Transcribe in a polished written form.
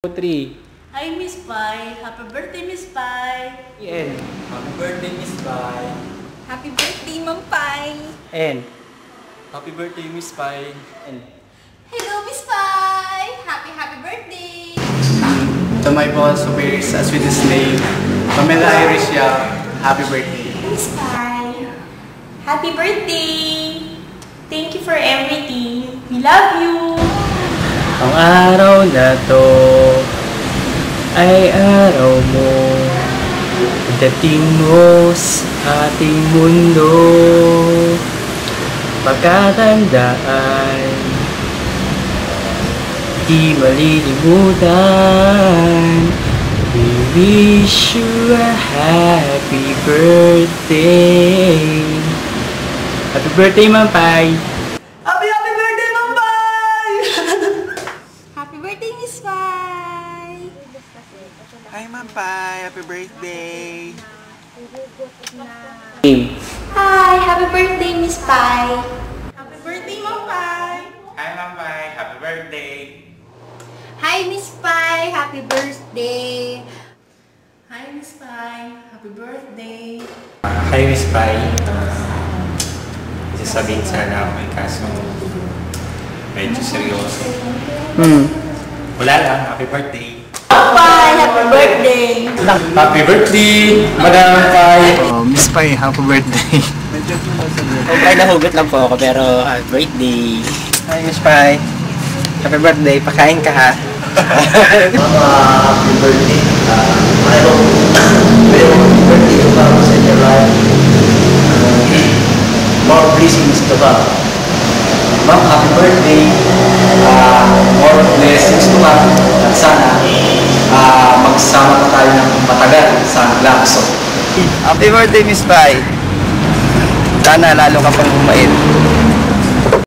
3. Hi, Miss Pai. Happy birthday, Miss Pai. N. Happy birthday, Miss Pai. Happy birthday, Ma'am Pai. N. Happy birthday, Miss Pai. N. Hello, Miss Pai. Happy birthday. To my boss, superiors, as with his name, Pamela Irisha, happy birthday. Miss Pai, happy birthday! Thank you for everything. We love you! Ang araw na to ay araw mo. Dating mo sa ating mundo. Pagkatandaan, di malilimutan. We wish you a happy birthday. Happy birthday, Ma'am Pai! Happy birthday, Ma'am Pai! Happy birthday, Miss Pai. Hi, Ma'am Pai. Happy birthday. Name. Hi, happy birthday, Miss Pai! Happy birthday, Ma'am Pai! Hi, Ma'am Pai. Happy birthday. Hi, Miss Pai. Happy birthday. Hi, Miss Pai. Happy birthday. Hi, Miss Pai. Sasabihin sana ako kaso medyo seryoso. Wala lang. Happy birthday. Pai, happy birthday! Happy birthday, Madam Pai. Oh, Miss Pai, happy birthday. Okay, nahugot lang po ako pero happy birthday. Hi, Miss Pai. Happy birthday. Pakain ka ha. Happy birthday. I hope very happy birthday to come in your life. More blessings to come. Ma'am, happy birthday. More blessings to come. At sana magsama pa tayo ng matagal sa Lakso. Happy birthday, Miss Pai. Sana lalo ka pang bumait.